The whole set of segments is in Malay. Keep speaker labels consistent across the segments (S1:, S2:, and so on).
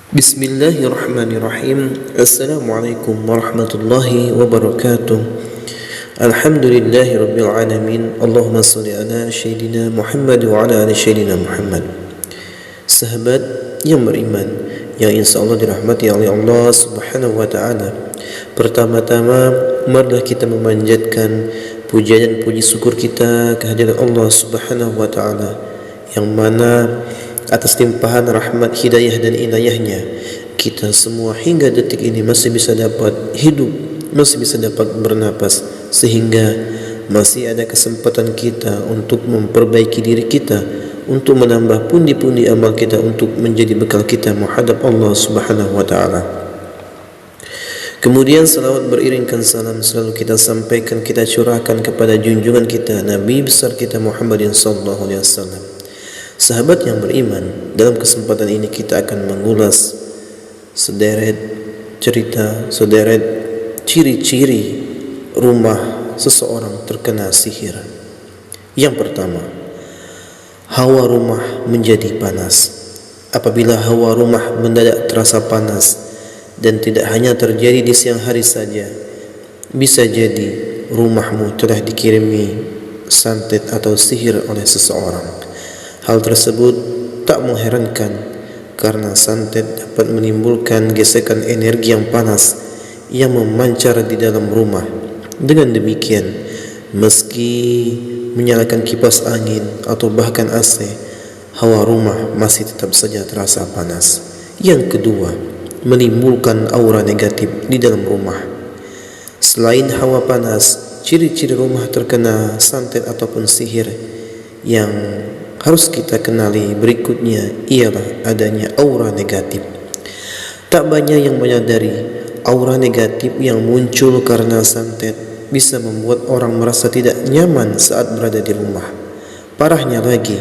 S1: Bismillahirrahmanirrahim. Assalamualaikum warahmatullahi wabarakatuh. Alhamdulillahi rabbil alamin. Allahumma salli ala Sayyidina Muhammad wa ala ali Sayyidina Muhammad. Sahabat yang beriman, yang insyaAllah dirahmati oleh Allah subhanahu wa ta'ala, pertama-tama marilah kita memanjatkan puja dan puji syukur kita kehadirat Allah subhanahu wa ta'ala, yang mana atas limpahan rahmat, hidayah dan inayahnya kita semua hingga detik ini masih bisa dapat hidup, masih bisa dapat bernapas, sehingga masih ada kesempatan kita untuk memperbaiki diri kita, untuk menambah pundi-pundi amal kita, untuk menjadi bekal kita menghadap Allah subhanahu wa ta'ala. Kemudian salawat beriringkan salam selalu kita sampaikan, kita curahkan kepada junjungan kita, Nabi besar kita Muhammadin sallallahu alaihi wasallam. Sahabat yang beriman, dalam kesempatan ini kita akan mengulas sederet cerita, sederet ciri-ciri rumah seseorang terkena sihir. Yang pertama, hawa rumah menjadi panas. Apabila hawa rumah mendadak terasa panas, dan tidak hanya terjadi di siang hari saja, bisa jadi rumahmu telah dikirimi santet atau sihir oleh seseorang. Hal tersebut tak mengherankan, karena santet dapat menimbulkan gesekan energi yang panas yang memancar di dalam rumah. Dengan demikian, meski menyalakan kipas angin atau bahkan AC, hawa rumah masih tetap saja terasa panas. Yang kedua, menimbulkan aura negatif di dalam rumah. Selain hawa panas, ciri-ciri rumah terkena santet ataupun sihir yang harus kita kenali berikutnya ialah adanya aura negatif. Tak banyak yang menyadari aura negatif yang muncul karena santet bisa membuat orang merasa tidak nyaman saat berada di rumah. Parahnya lagi,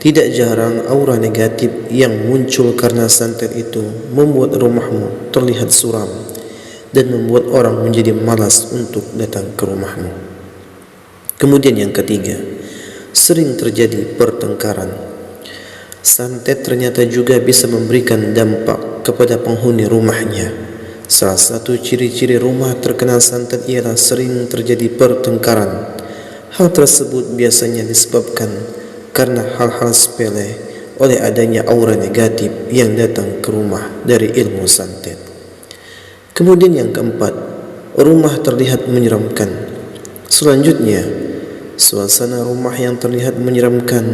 S1: tidak jarang aura negatif yang muncul karena santet itu membuat rumahmu terlihat suram dan membuat orang menjadi malas untuk datang ke rumahmu. Kemudian yang ketiga, sering terjadi pertengkaran. Santet ternyata juga bisa memberikan dampak kepada penghuni rumahnya. Salah satu ciri-ciri rumah terkena santet ialah sering terjadi pertengkaran. Hal tersebut biasanya disebabkan karena hal-hal sepele oleh adanya aura negatif yang datang ke rumah dari ilmu santet. Kemudian yang keempat, rumah terlihat menyeramkan. Selanjutnya, suasana rumah yang terlihat menyeramkan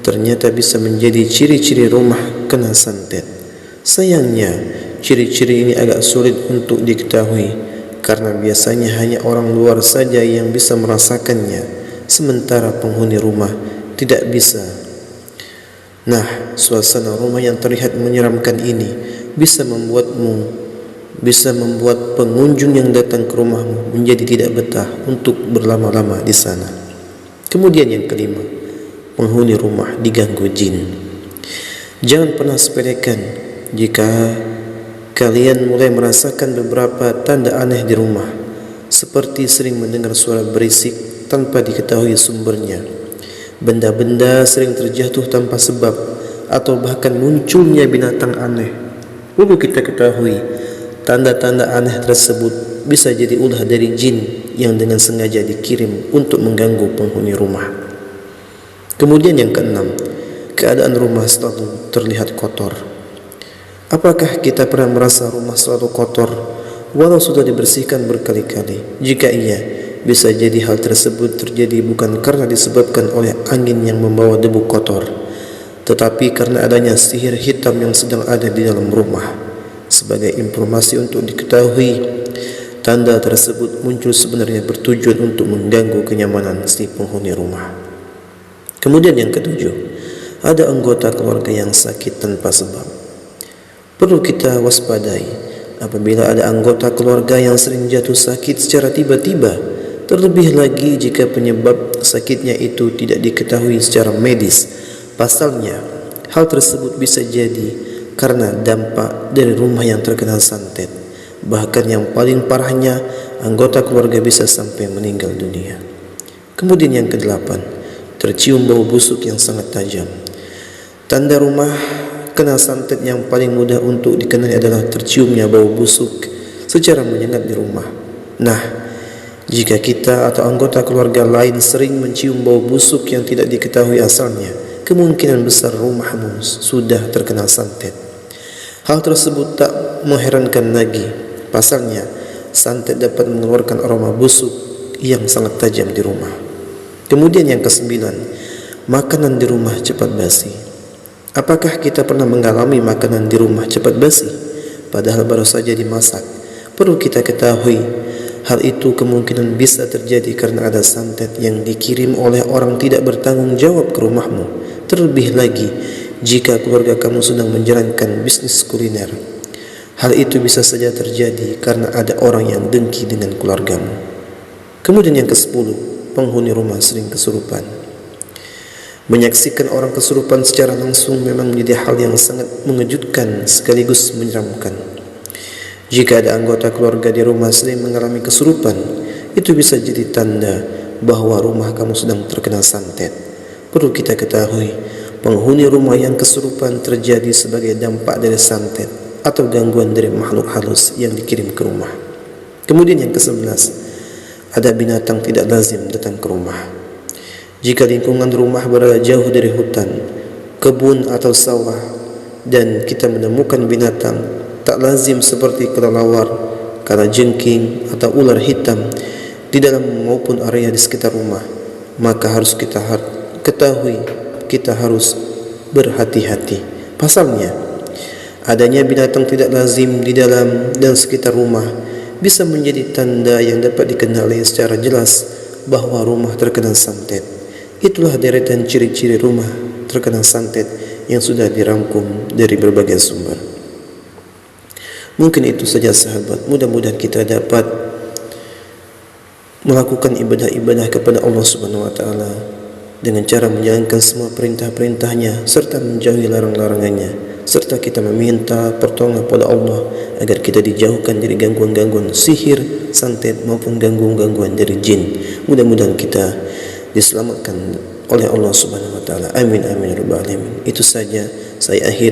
S1: ternyata bisa menjadi ciri-ciri rumah kena santet. Sayangnya, ciri-ciri ini agak sulit untuk diketahui karena biasanya hanya orang luar saja yang bisa merasakannya, sementara penghuni rumah tidak bisa. Nah, suasana rumah yang terlihat menyeramkan ini bisa membuat pengunjung yang datang ke rumahmu menjadi tidak betah untuk berlama-lama di sana. Kemudian yang kelima, penghuni rumah diganggu jin. Jangan pernah sepelekan jika kalian mulai merasakan beberapa tanda aneh di rumah, seperti sering mendengar suara berisik tanpa diketahui sumbernya, benda-benda sering terjatuh tanpa sebab, atau bahkan munculnya binatang aneh. Perlu kita ketahui, tanda-tanda aneh tersebut bisa jadi ulah dari jin yang dengan sengaja dikirim untuk mengganggu penghuni rumah. Kemudian yang keenam, keadaan rumah selalu terlihat kotor. Apakah kita pernah merasa rumah selalu kotor walau sudah dibersihkan berkali-kali? Jika iya, bisa jadi hal tersebut terjadi bukan karena disebabkan oleh angin yang membawa debu kotor, tetapi karena adanya sihir hitam yang sedang ada di dalam rumah. Sebagai informasi untuk diketahui, tanda tersebut muncul sebenarnya bertujuan untuk mengganggu kenyamanan si penghuni rumah. Kemudian yang ketujuh, ada anggota keluarga yang sakit tanpa sebab. Perlu kita waspadai apabila ada anggota keluarga yang sering jatuh sakit secara tiba-tiba, terlebih lagi jika penyebab sakitnya itu tidak diketahui secara medis. Pasalnya, hal tersebut bisa jadi karena dampak dari rumah yang terkena santet. Bahkan yang paling parahnya, anggota keluarga bisa sampai meninggal dunia. Kemudian yang kedelapan, tercium bau busuk yang sangat tajam. Tanda rumah Karena santet yang paling mudah untuk dikenali adalah terciumnya bau busuk secara menyengat di rumah. Nah, jika kita atau anggota keluarga lain sering mencium bau busuk yang tidak diketahui asalnya, kemungkinan besar rumahmu sudah terkena santet. Hal tersebut tak mengherankan lagi. Pasalnya, santet dapat mengeluarkan aroma busuk yang sangat tajam di rumah. Kemudian yang kesembilan, makanan di rumah cepat basi. Apakah kita pernah mengalami makanan di rumah cepat basi, padahal baru saja dimasak? Perlu kita ketahui, hal itu kemungkinan bisa terjadi karena ada santet yang dikirim oleh orang tidak bertanggung jawab ke rumahmu. Terlebih lagi, jika keluarga kamu sedang menjalankan bisnis kuliner. Hal itu bisa saja terjadi karena ada orang yang dengki dengan keluargamu. Kemudian yang ke-10, penghuni rumah sering kesurupan. Menyaksikan orang kesurupan secara langsung memang menjadi hal yang sangat mengejutkan sekaligus menyeramkan. Jika ada anggota keluarga di rumah sering mengalami kesurupan, itu bisa jadi tanda bahwa rumah kamu sedang terkena santet. Perlu kita ketahui, penghuni rumah yang kesurupan terjadi sebagai dampak dari santet atau gangguan dari makhluk halus yang dikirim ke rumah. Kemudian yang ke-11, ada binatang tidak lazim datang ke rumah. Jika lingkungan rumah berada jauh dari hutan, kebun atau sawah, dan kita menemukan binatang tak lazim seperti kelelawar, kalajengking atau ular hitam di dalam maupun area di sekitar rumah, maka harus kita ketahui, kita harus berhati-hati. Pasalnya, adanya binatang tidak lazim di dalam dan sekitar rumah bisa menjadi tanda yang dapat dikenali secara jelas bahwa rumah terkena santet. Itulah deretan ciri-ciri rumah terkena santet yang sudah dirangkum dari berbagai sumber. Mungkin itu saja sahabat. Mudah-mudahan kita dapat melakukan ibadah-ibadah kepada Allah Subhanahu wa taala dengan cara menjalankan semua perintah-perintahnya serta menjauhi larang-larangannya, serta kita meminta pertolongan kepada Allah agar kita dijauhkan dari gangguan-gangguan sihir, santet maupun gangguan-gangguan dari jin. Mudah-mudahan kita diselamatkan oleh Allah Subhanahu wa taala. Amin amin ya rabbal alamin. Itu saja, saya akhiri.